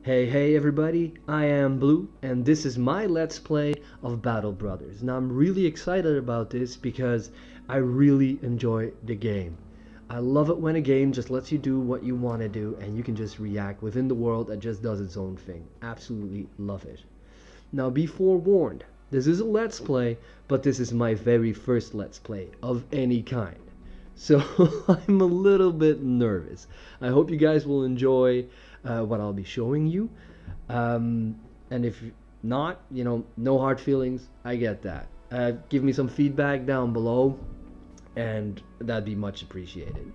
Hey everybody, I am Blue and this is my Let's Play of Battle Brothers. Now I'm really excited about this because I really enjoy the game. I love it when a game just lets you do what you want to do and you can just react within the world that just does its own thing. Absolutely love it. Now be forewarned, this is a Let's Play, but this is my very first Let's Play of any kind. So I'm a little bit nervous. I hope you guys will enjoy what I'll be showing you. And if not, no hard feelings. I get that. Give me some feedback down below, and that'd be much appreciated.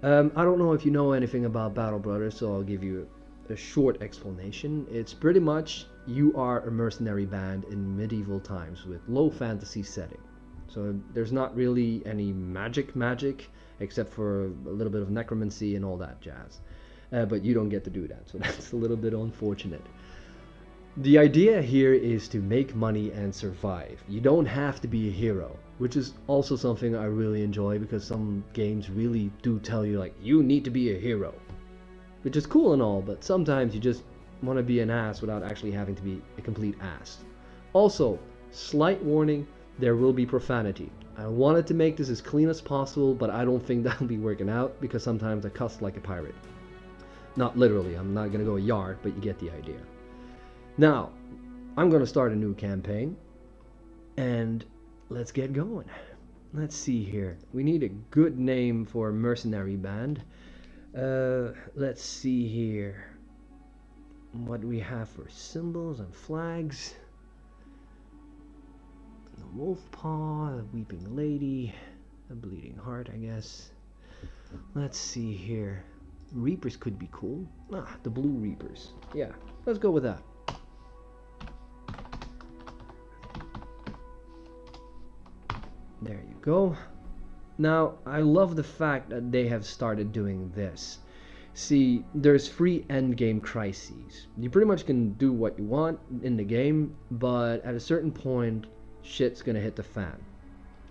I don't know if you know anything about Battle Brothers, so I'll give you a short explanation. It's pretty much you are a mercenary band in medieval times with low fantasy setting. So there's not really any magic except for a little bit of necromancy and all that jazz. But you don't get to do that, so that's a little bit unfortunate. The idea here is to make money and survive. You don't have to be a hero, which is also something I really enjoy because some games really do tell you like you need to be a hero, which is cool and all, but sometimes you just want to be an ass without actually having to be a complete ass. Also, slight warning, there will be profanity. I wanted to make this as clean as possible, but I don't think that'll be working out because sometimes I cuss like a pirate. Not literally, I'm not gonna go a yard, but you get the idea. Now, I'm gonna start a new campaign, and let's get going. Let's see here. We need a good name for a mercenary band. Let's see here. What do we have for symbols and flags? The wolf paw, the weeping lady, a bleeding heart, I guess. Let's see here. Reapers could be cool. The blue Reapers. Yeah, let's go with that. There you go. Now, I love the fact that they have started doing this. See, there's free endgame crises. You pretty much can do what you want in the game, but at a certain point, shit's gonna hit the fan.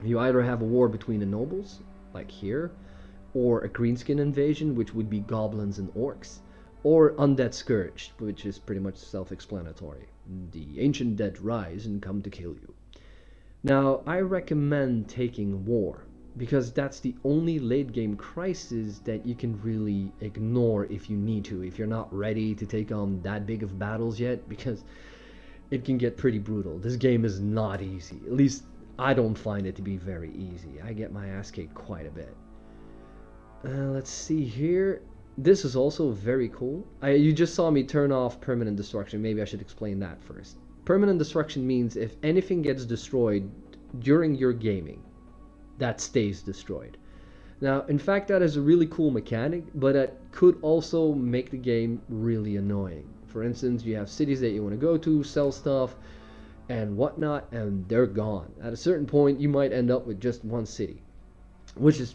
You either have a war between the nobles, like here, or a greenskin invasion, which would be goblins and orcs, or undead scourge, which is pretty much self-explanatory. The ancient dead rise and come to kill you. Now, I recommend taking war, because that's the only late game crisis that you can really ignore if you need to, if you're not ready to take on that big of battles yet, because it can get pretty brutal. This game is not easy. At least I don't find it to be very easy. I get my ass kicked quite a bit. Let's see here. This is also very cool. You just saw me turn off permanent destruction. Maybe I should explain that first. Permanent destruction means if anything gets destroyed during your gaming, that stays destroyed. Now, in fact, that is a really cool mechanic, but that could also make the game really annoying. For instance, you have cities that you want to go to, sell stuff, and whatnot, and they're gone. At a certain point, you might end up with just one city, which is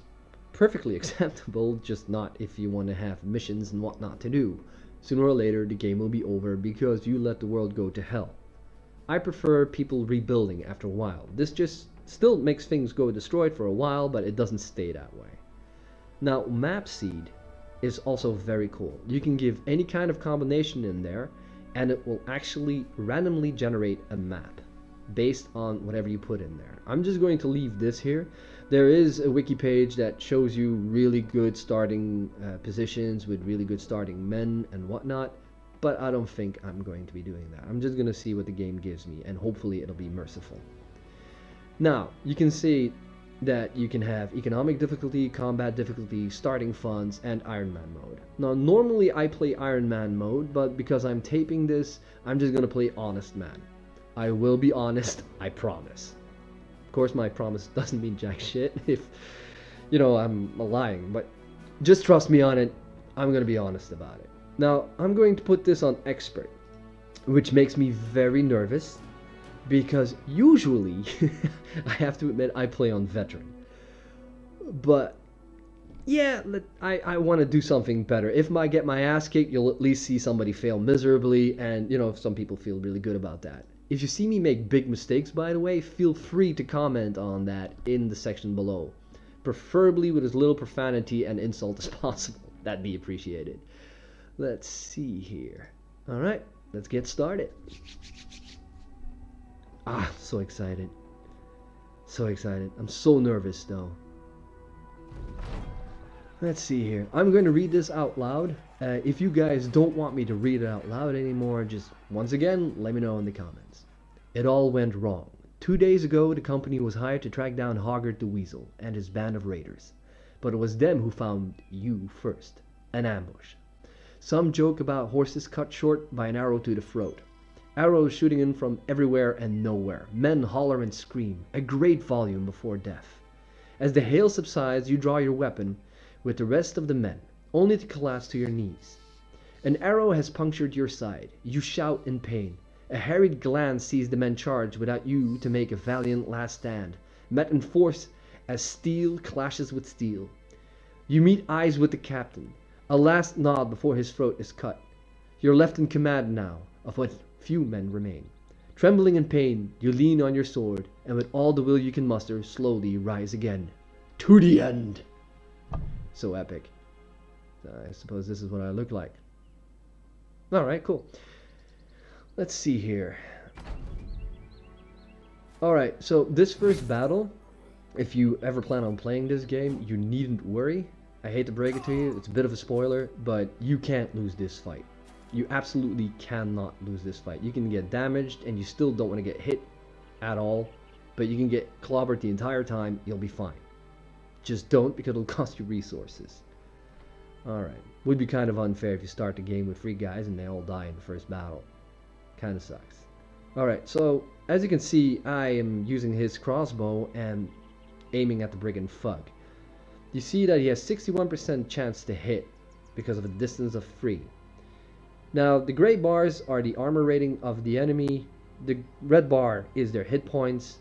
perfectly acceptable, just not if you want to have missions and whatnot to do. Sooner or later, the game will be over because you let the world go to hell. I prefer people rebuilding after a while. This just still makes things go destroyed for a while, but it doesn't stay that way. Now, map seed is also very cool. You can give any kind of combination in there, and it will actually randomly generate a map based on whatever you put in there. I'm just going to leave this here. There is a wiki page that shows you really good starting positions with really good starting men and whatnot, but I don't think I'm going to be doing that. I'm just going to see what the game gives me, and hopefully it'll be merciful. Now, you can see that you can have economic difficulty, combat difficulty, starting funds, and Iron Man mode. Now, normally I play Iron Man mode, but because I'm taping this, I'm just going to play Honest Man. I will be honest, I promise. Of course, my promise doesn't mean jack shit if, I'm lying, but just trust me on it, I'm going to be honest about it. Now, I'm going to put this on expert, which makes me very nervous, because usually, I have to admit, I play on veteran. But, yeah, I want to do something better. If I get my ass kicked, you'll at least see somebody fail miserably, and, some people feel really good about that. If you see me make big mistakes, by the way, feel free to comment on that in the section below. Preferably with as little profanity and insult as possible. That'd be appreciated. Let's see here. Alright, let's get started. Ah, so excited. So excited. I'm so nervous though. Let's see here. I'm going to read this out loud. If you guys don't want me to read it out loud anymore, just once again, let me know in the comments. It all went wrong. 2 days ago, the company was hired to track down Hoggard the Weasel and his band of raiders. But it was them who found you first. An ambush. Some joke about horses cut short by an arrow to the throat. Arrows shooting in from everywhere and nowhere. Men holler and scream. A great volume before death. As the hail subsides, you draw your weapon with the rest of the men, only to collapse to your knees. An arrow has punctured your side. You shout in pain. A harried glance sees the men charge without you to make a valiant last stand, met in force as steel clashes with steel. You meet eyes with the captain, a last nod before his throat is cut. You're left in command now of what few men remain. Trembling in pain, you lean on your sword, and with all the will you can muster, slowly rise again. To the end! So epic. I suppose this is what I look like. Alright, cool. Let's see here. Alright, so this first battle, if you ever plan on playing this game, you needn't worry. I hate to break it to you, it's a bit of a spoiler, but you can't lose this fight. You absolutely cannot lose this fight. You can get damaged and you still don't want to get hit at all, but you can get clobbered the entire time, you'll be fine. Just don't, because it'll cost you resources. Alright, would be kind of unfair if you start the game with 3 guys and they all die in the first battle. Kinda sucks. Alright, so as you can see, I am using his crossbow and aiming at the brigand thug. You see that he has 61% chance to hit because of a distance of 3. Now, the gray bars are the armor rating of the enemy. The red bar is their hit points.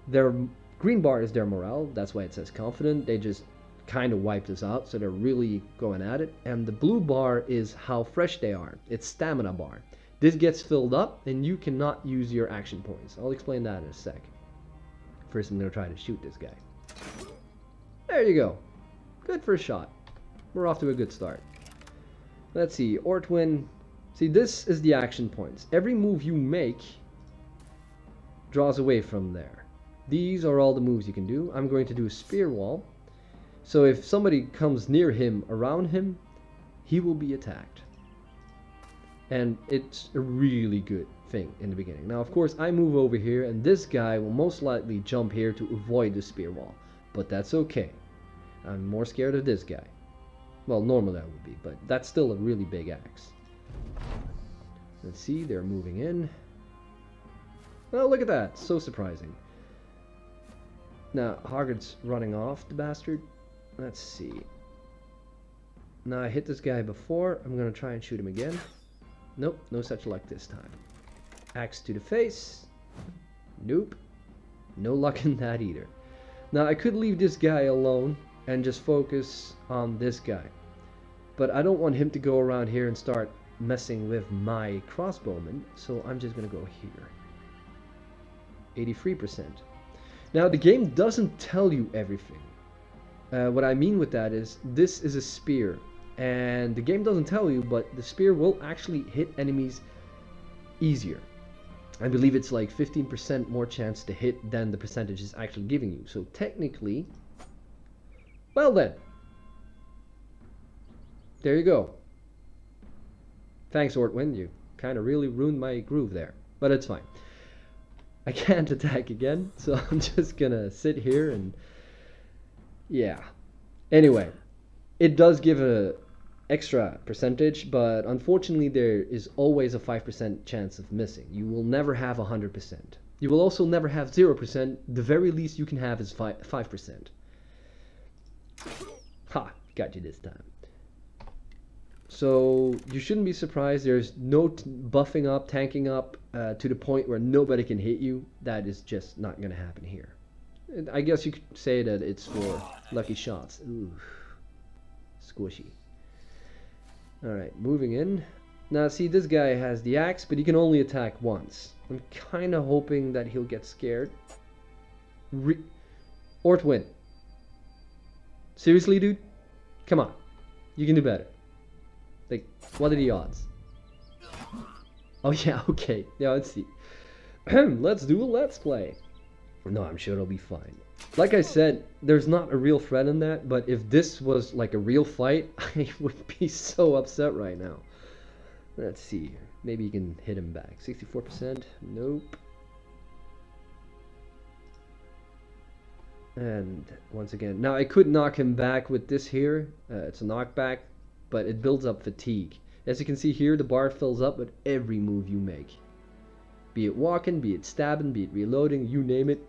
Their green bar is their morale. That's why it says confident. They just kind of wiped us out, so they're really going at it. And the blue bar is how fresh they are. It's stamina bar. This gets filled up, and you cannot use your action points. I'll explain that in a sec. First, I'm going to try to shoot this guy. There you go. Good first shot. We're off to a good start. Let's see. Ortwin. See, this is the action points. Every move you make draws away from there. These are all the moves you can do. I'm going to do a spear wall. So if somebody comes near him, around him, he will be attacked. And it's a really good thing in the beginning. Now, of course, I move over here, and this guy will most likely jump here to avoid the spear wall. But that's okay. I'm more scared of this guy. Well, normally I would be, but that's still a really big axe. Let's see, they're moving in. Oh, look at that. So surprising. Now, Hoggard's running off, the bastard. Let's see. Now, I hit this guy before. I'm going to try and shoot him again. Nope, no such luck this time. Axe to the face. Nope. No luck in that either. Now, I could leave this guy alone and just focus on this guy. But I don't want him to go around here and start messing with my crossbowman, so I'm just going to go here. 83%. Now, the game doesn't tell you everything. What I mean with that is, this is a spear. And the game doesn't tell you, but the spear will actually hit enemies easier. I believe it's like 15% more chance to hit than the percentage is actually giving you. So technically, well then. There you go. Thanks, Ortwin. You kind of really ruined my groove there. But it's fine. I can't attack again, so I'm just gonna sit here and... yeah. Anyway, it does give a extra percentage, but unfortunately there is always a 5% chance of missing. You will never have 100%. You will also never have 0%. The very least you can have is 5%. Ha! Got you this time. So you shouldn't be surprised. There's no buffing up, tanking up to the point where nobody can hit you. That is just not going to happen here. I guess you could say that it's for lucky shots. Ooh, squishy. Alright, moving in. Now see, this guy has the axe, but he can only attack once. I'm kind of hoping that he'll get scared. Ortwin. Seriously, dude? Come on. You can do better. Like, what are the odds? Oh yeah, okay. Yeah, let's see. Let's do a let's play. No, I'm sure it'll be fine. Like I said, there's not a real threat in that, but if this was like a real fight, I would be so upset right now. Let's see here. Maybe you can hit him back. 64%? Nope. And once again, now I could knock him back with this here. It's a knockback, but it builds up fatigue. As you can see here, the bar fills up with every move you make. Be it walking, be it stabbing, be it reloading, you name it.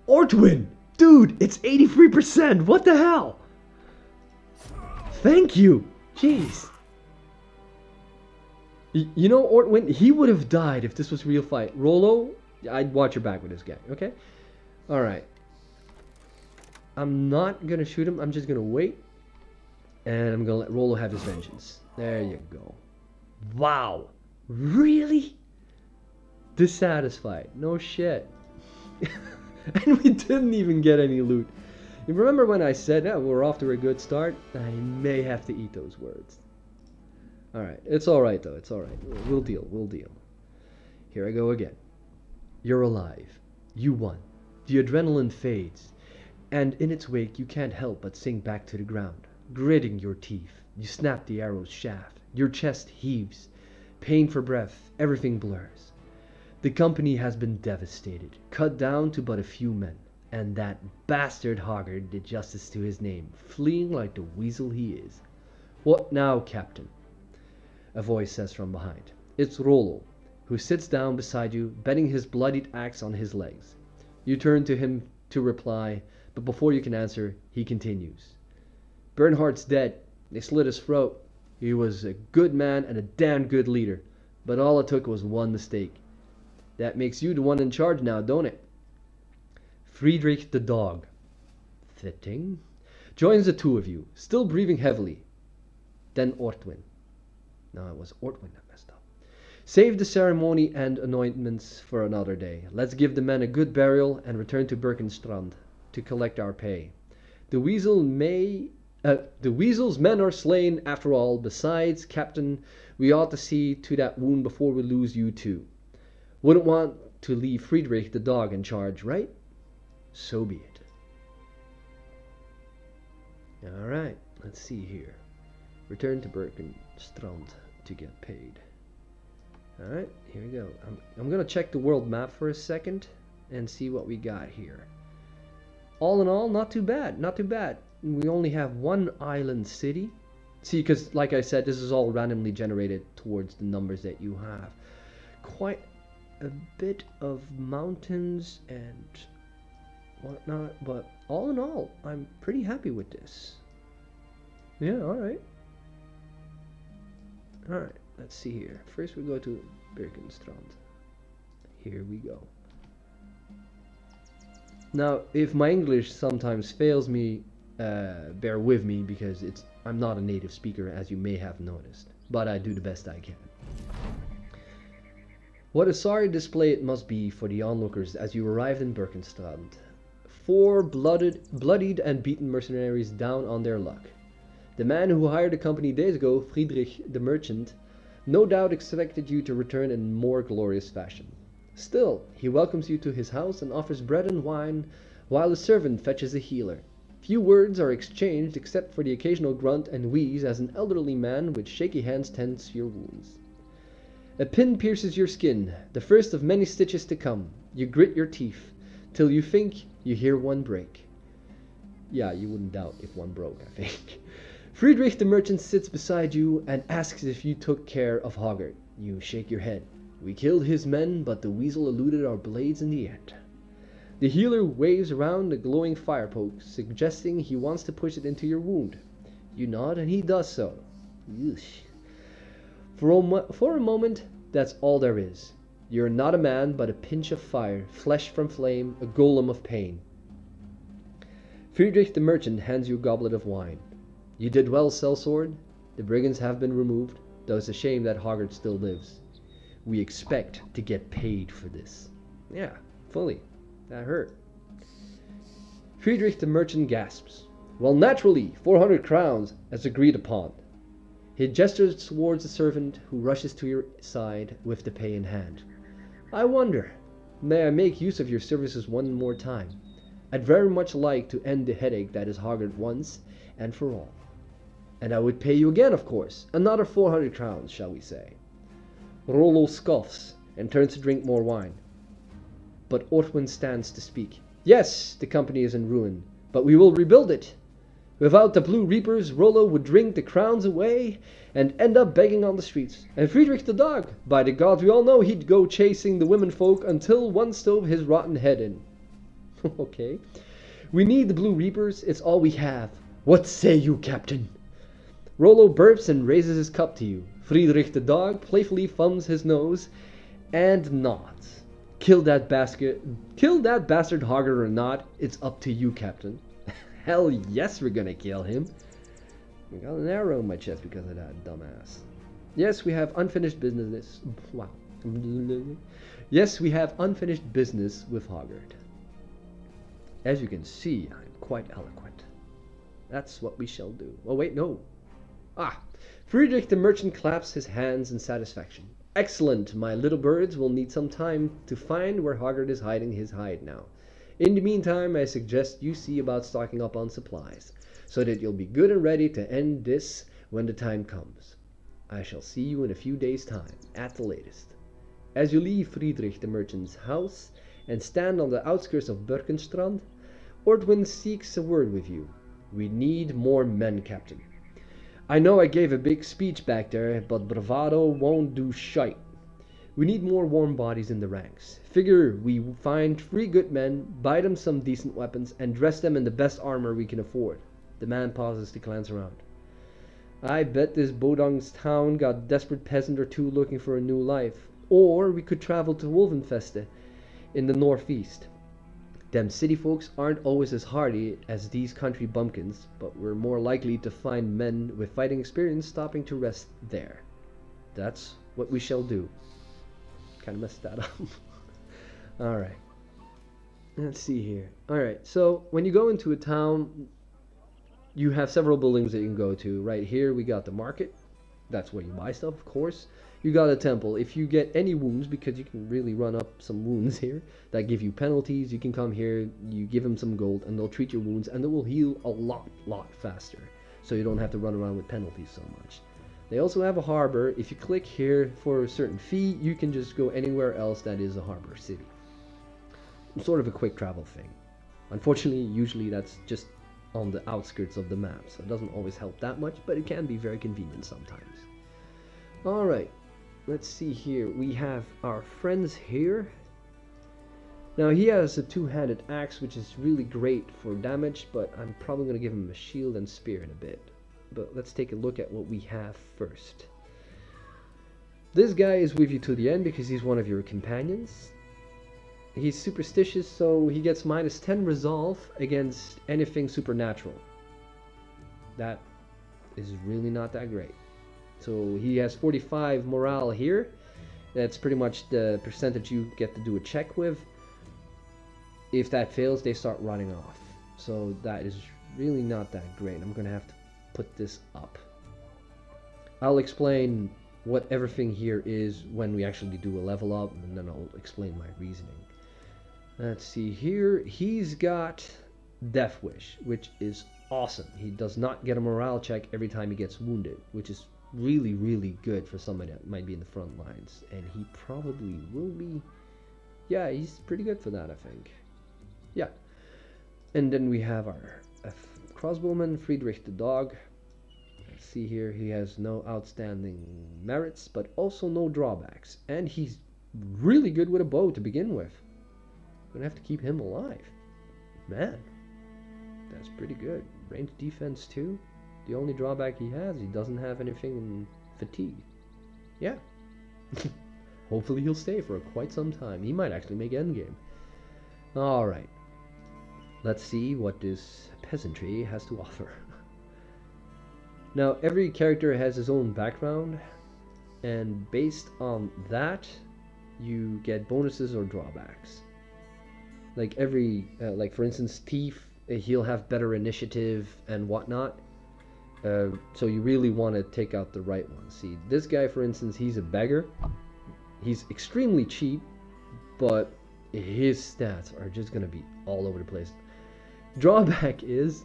Ortwin! Dude, it's 83%! What the hell? Thank you! Jeez. You know, Ortwin, he would have died if this was a real fight. Rolo, I'd watch your back with this guy, okay? Alright. I'm not gonna shoot him, I'm just gonna wait. And I'm gonna let Rolo have his vengeance. There you go. Wow! Really? Dissatisfied. No shit. And we didn't even get any loot. You remember when I said, yeah, we're off to a good start? I may have to eat those words. Alright, it's alright though, it's alright. We'll deal, we'll deal. Here I go again. You're alive. You won. The adrenaline fades, and in its wake you can't help but sink back to the ground. Gritting your teeth, you snap the arrow's shaft. Your chest heaves. Pain for breath, everything blurs. The company has been devastated, cut down to but a few men, and that bastard Hoggard did justice to his name, fleeing like the weasel he is. What now, Captain? A voice says from behind. It's Rollo, who sits down beside you, bending his bloodied axe on his legs. You turn to him to reply, but before you can answer, he continues. Bernhardt's dead. They slit his throat. He was a good man and a damn good leader, but all it took was one mistake. That makes you the one in charge now, don't it? Friedrich the dog, fitting, joins the two of you, still breathing heavily. Then Ortwin. No, it was Ortwin that messed up. Save the ceremony and anointments for another day. Let's give the men a good burial and return to Birkenstrand to collect our pay. The weasel's men are slain after all. Besides, Captain, we ought to see to that wound before we lose you too. Wouldn't want to leave Friedrich the dog in charge, right? So be it. Alright, let's see here. Return to Birkenstrand to get paid. Alright, here we go. I'm going to check the world map for a second and see what we got here. All in all, not too bad, not too bad. We only have one island city. See, because like I said, this is all randomly generated towards the numbers that you have. Quite a bit of mountains and whatnot, but all in all, I'm pretty happy with this. Yeah, alright. Alright, let's see here. First we go to Birkenstrand. Here we go. Now, if my English sometimes fails me, bear with me because I'm not a native speaker, as you may have noticed, but I do the best I can. What a sorry display it must be for the onlookers as you arrived in Birkenstrand. 4 bloodied and beaten mercenaries down on their luck. The man who hired the company days ago, Friedrich the merchant, no doubt expected you to return in more glorious fashion. Still, he welcomes you to his house and offers bread and wine, while a servant fetches a healer. Few words are exchanged except for the occasional grunt and wheeze as an elderly man with shaky hands tends your wounds. A pin pierces your skin, the first of many stitches to come. You grit your teeth, till you think you hear one break. Yeah, you wouldn't doubt if one broke, I think. Friedrich the merchant sits beside you and asks if you took care of Hoggard. You shake your head. We killed his men, but the weasel eluded our blades in the end. The healer waves around a glowing fire poke, suggesting he wants to push it into your wound. You nod and he does so. Eesh. For a moment, that's all there is. You're not a man, but a pinch of fire, flesh from flame, a golem of pain. Friedrich the merchant hands you a goblet of wine. You did well, sellsword. The brigands have been removed, though it's a shame that Hoggard still lives. We expect to get paid for this. Yeah, fully. That hurt. Friedrich the merchant gasps. Well, naturally, 400 crowns, as agreed upon. He gestures towards the servant who rushes to your side with the pay in hand. I wonder, may I make use of your services one more time? I'd very much like to end the headache that is Hoggard once and for all. And I would pay you again, of course. Another 400 crowns, shall we say. Rollo scoffs and turns to drink more wine. But Ortwin stands to speak. Yes, the company is in ruin, but we will rebuild it. Without the Blue Reapers, Rollo would drink the crowns away and end up begging on the streets. And Friedrich the dog, by the gods we all know he'd go chasing the women folk until one stove his rotten head in. Okay. We need the Blue Reapers, it's all we have. What say you, Captain? Rollo burps and raises his cup to you. Friedrich the dog playfully thumbs his nose and nods. Kill that bastard Hoggard or not, it's up to you, Captain. Hell yes, we're gonna kill him. I got an arrow in my chest because of that dumbass. Yes, we have unfinished business. Wow. Yes, we have unfinished business with Hoggard. As you can see, I'm quite eloquent. That's what we shall do. Oh wait, no. Friedrich the merchant claps his hands in satisfaction. Excellent, my little birds will need some time to find where Hoggard is hiding his hide now. In the meantime, I suggest you see about stocking up on supplies, so that you'll be good and ready to end this when the time comes. I shall see you in a few days' time, at the latest. As you leave Friedrich the merchant's house and stand on the outskirts of Birkenstrand, Ortwin seeks a word with you. We need more men, Captain. I know I gave a big speech back there, but bravado won't do shite. We need more warm bodies in the ranks. Figure we find 3 good men, buy them some decent weapons, and dress them in the best armor we can afford. The man pauses to glance around. I bet this Bodung's town got desperate peasant or two looking for a new life. Or we could travel to Wolvenfeste in the northeast. Them city folks aren't always as hardy as these country bumpkins, but we're more likely to find men with fighting experience stopping to rest there. That's what we shall do. Kind of messed that up. Alright. Let's see here. Alright, so when you go into a town, you have several buildings that you can go to. Right here we got the market. That's where you buy stuff, of course. You got a temple. If you get any wounds, because you can really run up some wounds here that give you penalties, you can come here, you give them some gold, and they'll treat your wounds, and it will heal a lot faster. So you don't have to run around with penalties so much. They also have a harbor. If you click here for a certain fee, you can just go anywhere else that is a harbor city. Sort of a quick travel thing. Unfortunately, usually that's just on the outskirts of the map, so it doesn't always help that much, but it can be very convenient sometimes. Alright, let's see here. We have our friends here. Now he has a two-handed axe, which is really great for damage, but I'm probably going to give him a shield and spear in a bit. But let's take a look at what we have first. This guy is with you to the end because he's one of your companions. He's superstitious, so he gets minus 10 resolve against anything supernatural. That is really not that great. So he has 45 morale here. That's pretty much the percentage you get to do a check with. If that fails, they start running off. So that is really not that great. I'm going to have to put this up. I'll explain what everything here is when we actually do a level up, and then I'll explain my reasoning. Let's see here. He's got Death Wish, which is awesome. He does not get a morale check every time he gets wounded, which is really good for somebody that might be in the front lines. And he probably will be. Yeah, he's pretty good for that, I think. Yeah. And then we have our crossbowman, Friedrich the dog. Let's see here. He has no outstanding merits, but also no drawbacks. And he's really good with a bow to begin with. Gonna have to keep him alive. Man, that's pretty good. Range defense too. The only drawback he has, he doesn't have anything in fatigue. Yeah. Hopefully he'll stay for quite some time. He might actually make endgame. Alright. Let's see what this peasantry has to offer. Now, every character has his own background, and based on that, you get bonuses or drawbacks. Like like for instance, Thief, he'll have better initiative and whatnot. So you really want to take out the right one. See, this guy, for instance, he's a beggar. He's extremely cheap, but his stats are just going to be all over the place. Drawback is,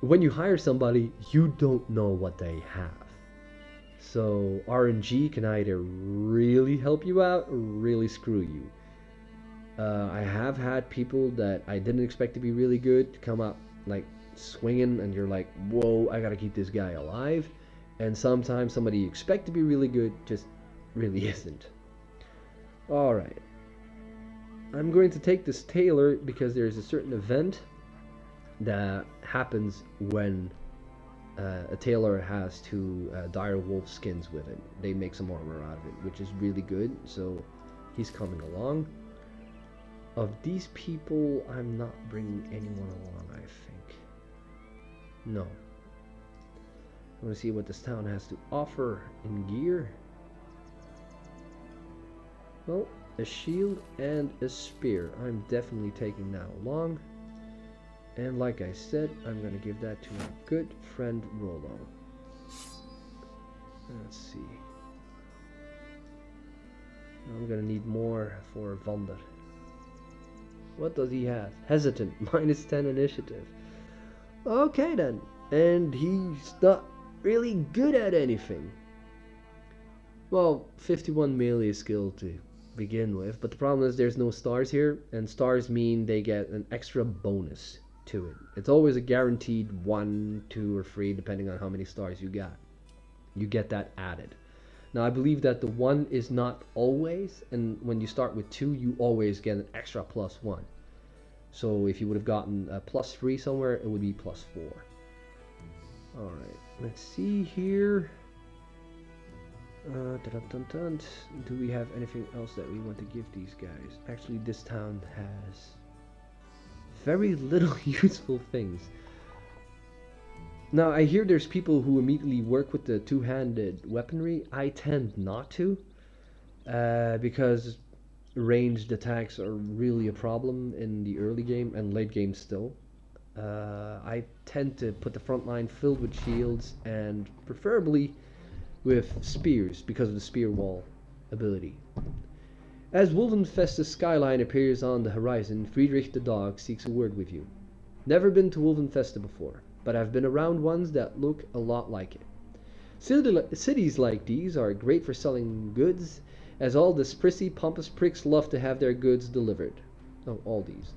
when you hire somebody, you don't know what they have. So RNG can either really help you out or really screw you. I have had people that I didn't expect to be really good come up like swinging, and you're like, whoa, I gotta keep this guy alive. And sometimes somebody you expect to be really good just really isn't. Alright, I'm going to take this tailor because there's a certain event that happens when a tailor has two dire wolf skins with it. They make some armor out of it, which is really good, so he's coming along. Of these people, I'm not bringing anyone along, I think. No. I want to see what this town has to offer in gear. Well, a shield and a spear. I'm definitely taking that along. And like I said, I'm going to give that to my good friend Rollo. Let's see. I'm going to need more for Vander. What does he have? Hesitant, -10 initiative. Okay then. And he's not really good at anything. Well, 51 melee skill to begin with, but the problem is there's no stars here, and stars mean they get an extra bonus to it. It's always a guaranteed 1, 2, or 3, depending on how many stars you got. You get that added. Now I believe that the 1 is not always, and when you start with 2, you always get an extra +1. So if you would have gotten a +3 somewhere, it would be +4. Alright, let's see here. Do we have anything else that we want to give these guys? Actually, this town has very little useful things. Now, I hear there's people who immediately work with the two-handed weaponry. I tend not to, because ranged attacks are really a problem in the early game and late game still. I tend to put the front line filled with shields and preferably with spears because of the spear wall ability. As Wolvenfest's skyline appears on the horizon, Friedrich the dog seeks a word with you. Never been to Wolvenfeste before, but I've been around ones that look a lot like it. Cities like these are great for selling goods, as all the prissy, pompous pricks love to have their goods delivered. Oh, all these.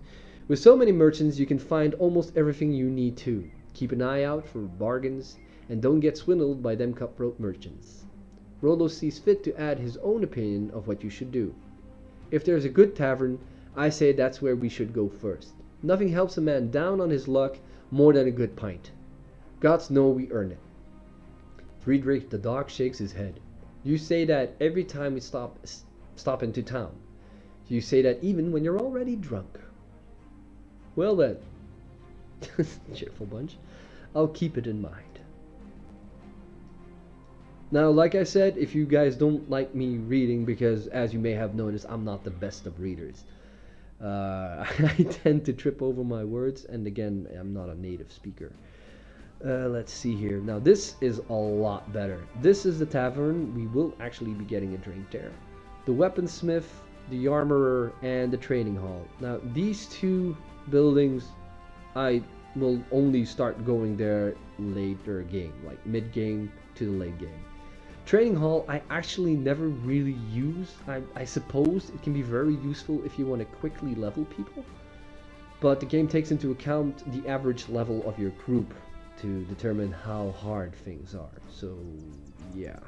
With so many merchants, you can find almost everything you need to. Keep an eye out for bargains, and don't get swindled by them cutthroat merchants. Rollo sees fit to add his own opinion of what you should do. If there's a good tavern, I say that's where we should go first. Nothing helps a man down on his luck more than a good pint. Gods know we earn it. Friedrich the dog shakes his head. You say that every time we stop into town. You say that even when you're already drunk. Well then, cheerful bunch, I'll keep it in mind. Now, like I said, if you guys don't like me reading, because as you may have noticed, I'm not the best of readers. I tend to trip over my words, and again, I'm not a native speaker. Let's see here. Now, this is a lot better. This is the tavern. We will actually be getting a drink there. The weaponsmith, the armorer, and the training hall. Now, these two buildings, I will only start going there later game, like mid-game to the late game. Training hall, I actually never really use. I suppose it can be very useful if you want to quickly level people, but the game takes into account the average level of your group to determine how hard things are. So yeah.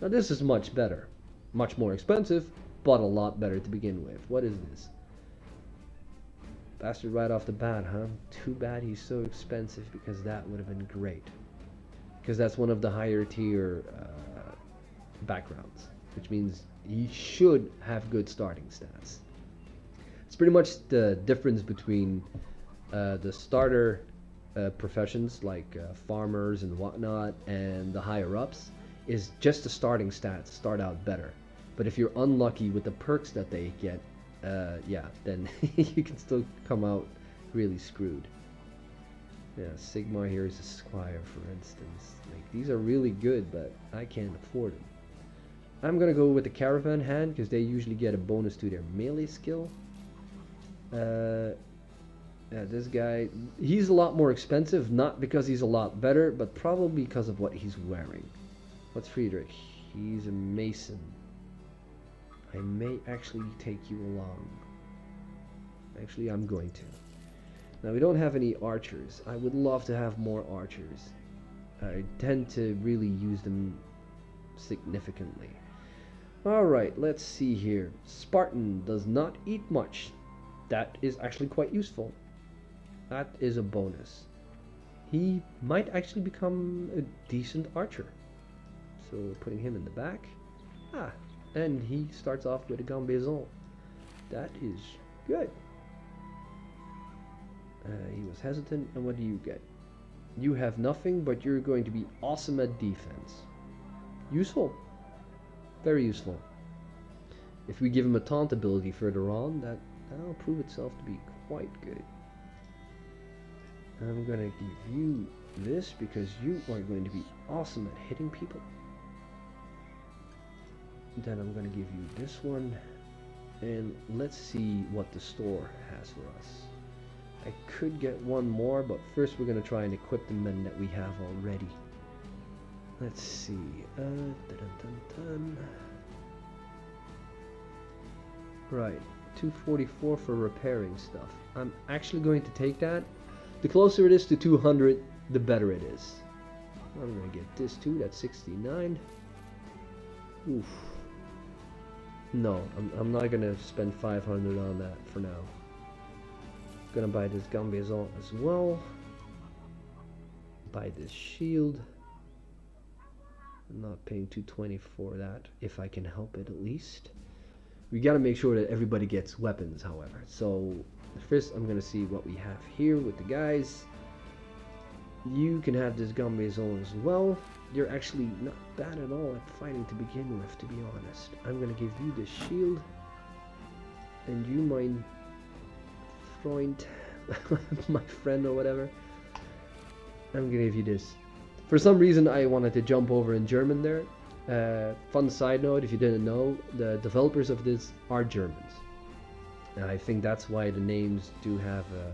Now this is much better. Much more expensive, but a lot better to begin with. What is this? Bastard right off the bat, huh? Too bad he's so expensive, because that would have been great. Because that's one of the higher tier backgrounds, which means he should have good starting stats. It's pretty much the difference between the starter professions like farmers and whatnot and the higher ups, is just the starting stats start out better. But if you're unlucky with the perks that they get, yeah, then you can still come out really screwed. Yeah, Sigmar here is a squire, for instance. Like, these are really good, but I can't afford them. I'm gonna go with the caravan hand because they usually get a bonus to their melee skill. Yeah, this guy, he's a lot more expensive, not because he's a lot better, but probably because of what he's wearing. What's Friedrich? He's a mason. I may actually take you along. Actually, I'm going to. Now, we don't have any archers. I would love to have more archers. I tend to really use them significantly. Alright, let's see here. Spartan does not eat much. That is actually quite useful. That is a bonus. He might actually become a decent archer. So we're putting him in the back. Ah, and he starts off with a gambaison. That is good. He was hesitant, and what do you get? You have nothing, but you're going to be awesome at defense. Useful. Very useful. If we give him a taunt ability further on, that'll prove itself to be quite good. I'm going to give you this because you are going to be awesome at hitting people. Then I'm going to give you this one. And let's see what the store has for us. I could get one more, but first we're going to try and equip the men that we have already. Let's see. Dun, dun, dun. Right, 244 for repairing stuff. I'm actually going to take that. The closer it is to 200, the better it is. I'm going to get this too, that's 69. Oof. No, I'm not going to spend 500 on that for now. Gonna buy this gambaison as well. Buy this shield. I'm not paying 220 for that, if I can help it at least. We gotta make sure that everybody gets weapons, however. So first I'm gonna see what we have here with the guys. You can have this gambaison as well. You're actually not bad at all at fighting to begin with, to be honest. I'm gonna give you this shield. And you mind Freund, my friend or whatever. I'm gonna give you this. For some reason I wanted to jump over in German there. Fun side note, if you didn't know, the developers of this are Germans. And I think that's why the names do have a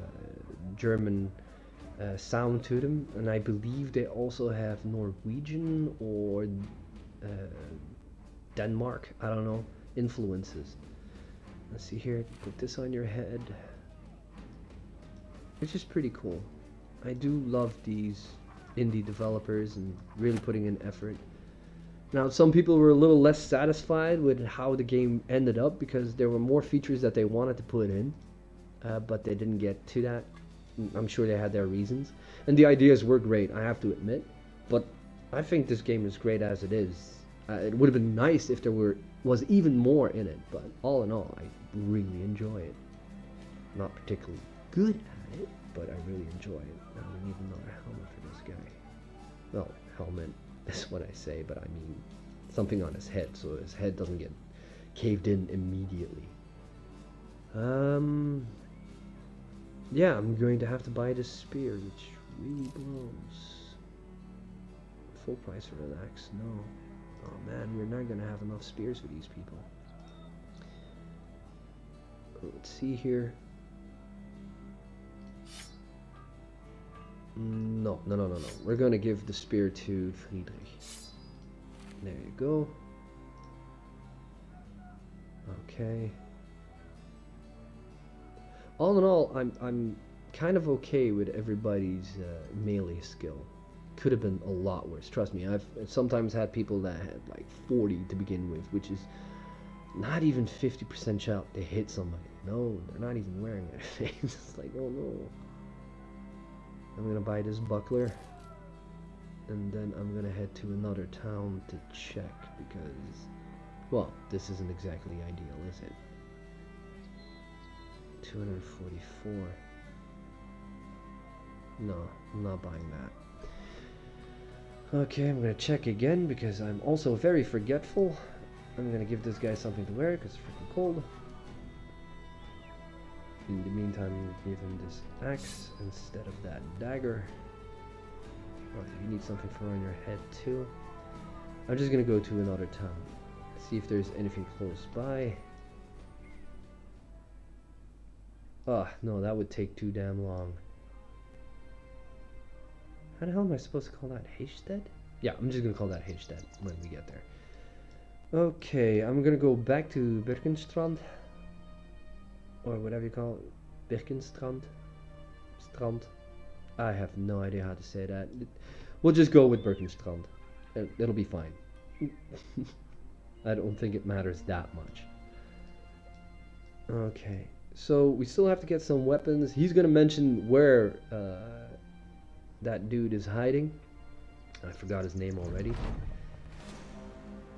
German sound to them. And I believe they also have Norwegian or Denmark, I don't know, influences. Let's see here, put this on your head. Which is pretty cool. I do love these indie developers and really putting in effort. Now, some people were a little less satisfied with how the game ended up because there were more features that they wanted to put in, but they didn't get to that. I'm sure they had their reasons. And the ideas were great, I have to admit. But I think this game is great as it is. It would have been nice if there was even more in it, but all in all, I really enjoy it. Not particularly good at it, but I really enjoy it. Now we need another helmet for this guy. Well, helmet is what I say, but I mean something on his head so his head doesn't get caved in immediately. Yeah, I'm going to have to buy this spear, which really blows. Full price for an axe, no. Oh man, we're not going to have enough spears for these people. Let's see here. No. We're going to give the spear to Friedrich. There you go. Okay. All in all, I'm kind of okay with everybody's melee skill. Could have been a lot worse. Trust me, I've sometimes had people that had like 40 to begin with, which is not even 50% shot to hit somebody. No, they're not even wearing anything. It's like, oh no. I'm gonna buy this buckler, and then I'm gonna head to another town to check because, well, this isn't exactly ideal, is it? 244. No, I'm not buying that. Okay, I'm gonna check again because I'm also very forgetful. I'm gonna give this guy something to wear because it's freaking cold. In the meantime, give him this axe instead of that dagger. Oh, you need something for on your head too. I'm just gonna go to another town. See if there's anything close by. Oh, no, that would take too damn long. How the hell am I supposed to call that? Hastad? Yeah, I'm just gonna call that Hastad when we get there. Okay, I'm gonna go back to Birkenstrand. Or whatever you call it. Birkenstrand? Strand? I have no idea how to say that. We'll just go with Birkenstrand. It'll be fine. I don't think it matters that much. Okay, so we still have to get some weapons. He's gonna mention where that dude is hiding. I forgot his name already.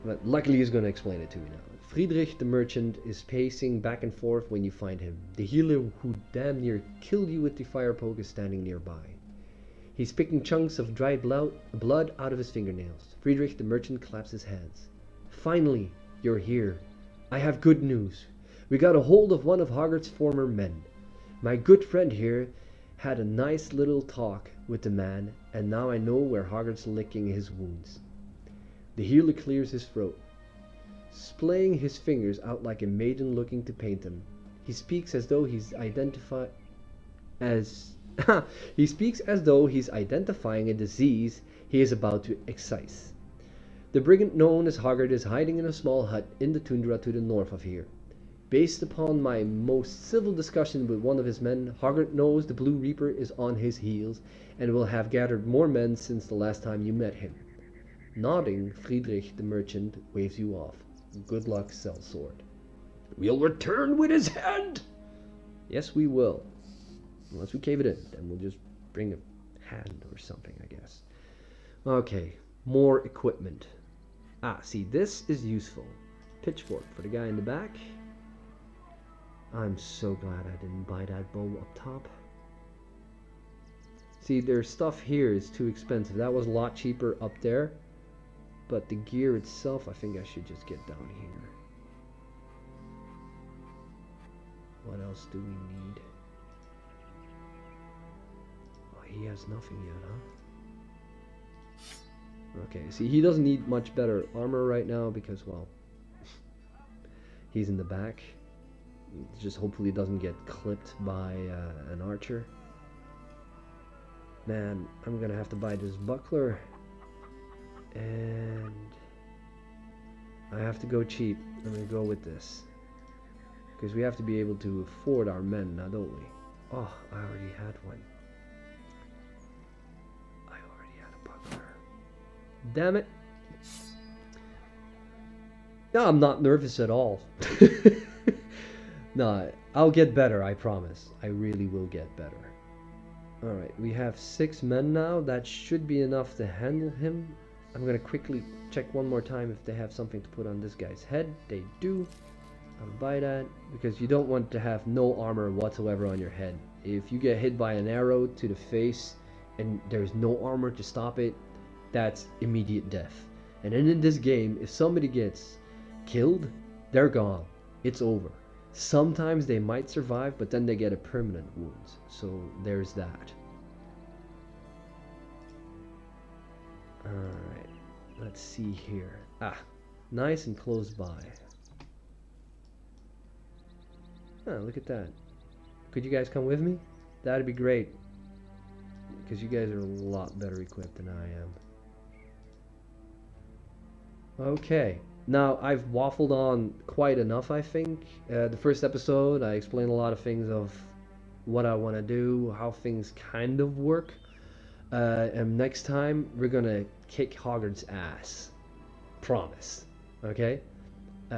But luckily he's gonna explain it to you now. Friedrich the merchant is pacing back and forth when you find him. The healer who damn near killed you with the fire poke is standing nearby. He's picking chunks of dried blood out of his fingernails. Friedrich the merchant claps his hands. Finally, you're here. I have good news. We got a hold of one of Hoggart's former men. My good friend here had a nice little talk with the man, and now I know where Hoggart's licking his wounds. The healer clears his throat, splaying his fingers out like a maiden looking to paint them. He speaks as though he's he speaks as though he's identifying a disease he is about to excise. The brigand known as Hoggart is hiding in a small hut in the tundra to the north of here. Based upon my most civil discussion with one of his men, Hoggart knows the Blue Reaper is on his heels and will have gathered more men since the last time you met him. Nodding, Friedrich the merchant waves you off. Good luck, sellsword. We'll return with his head! Yes, we will. Unless we cave it in, then we'll just bring a hand or something, I guess. Okay, more equipment. Ah, see, this is useful. Pitchfork for the guy in the back. I'm so glad I didn't buy that bow up top. See, their stuff here is too expensive. That was a lot cheaper up there. But the gear itself, I think I should just get down here. What else do we need? Oh, he has nothing yet, huh? Okay, see, he doesn't need much better armor right now because, well, he's in the back. Just hopefully doesn't get clipped by an archer. Man, I'm gonna have to buy this buckler. And I have to go cheap. I'm gonna go with this. Because we have to be able to afford our men now, don't we? Oh, I already had one. I already had a buckler. Damn it. No, I'm not nervous at all. No, I'll get better, I promise. I really will get better. Alright, we have 6 men now. That should be enough to handle him. I'm gonna quickly check one more time if they have something to put on this guy's head. They do. I'll buy that, because you don't want to have no armor whatsoever on your head. If you get hit by an arrow to the face and there's no armor to stop it, that's immediate death. And then in this game, if somebody gets killed, they're gone. It's over. Sometimes they might survive, but then they get a permanent wound. So there's that. Alright, let's see here. Ah, nice and close by. Ah, look at that. Could you guys come with me? That'd be great. Because you guys are a lot better equipped than I am. Okay. Now, I've waffled on quite enough, I think. The first episode, I explained a lot of things of what I want to do, how things kind of work. And next time, we're going to kick Hoggart's ass. Promise. Okay?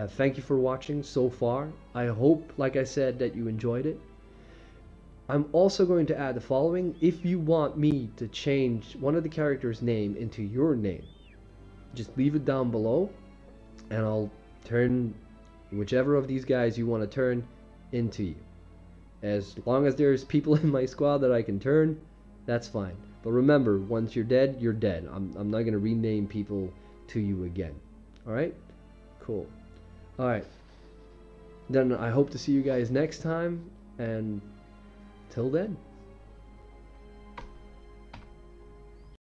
Thank you for watching so far. I hope, like I said, that you enjoyed it. I'm also going to add the following. If you want me to change one of the characters' name into your name, just leave it down below. And I'll turn whichever of these guys you want to turn into you. As long as there's people in my squad that I can turn, that's fine. But remember, once you're dead, you're dead. I'm not going to rename people to you again. Alright? Cool. Alright. Then I hope to see you guys next time. And till then.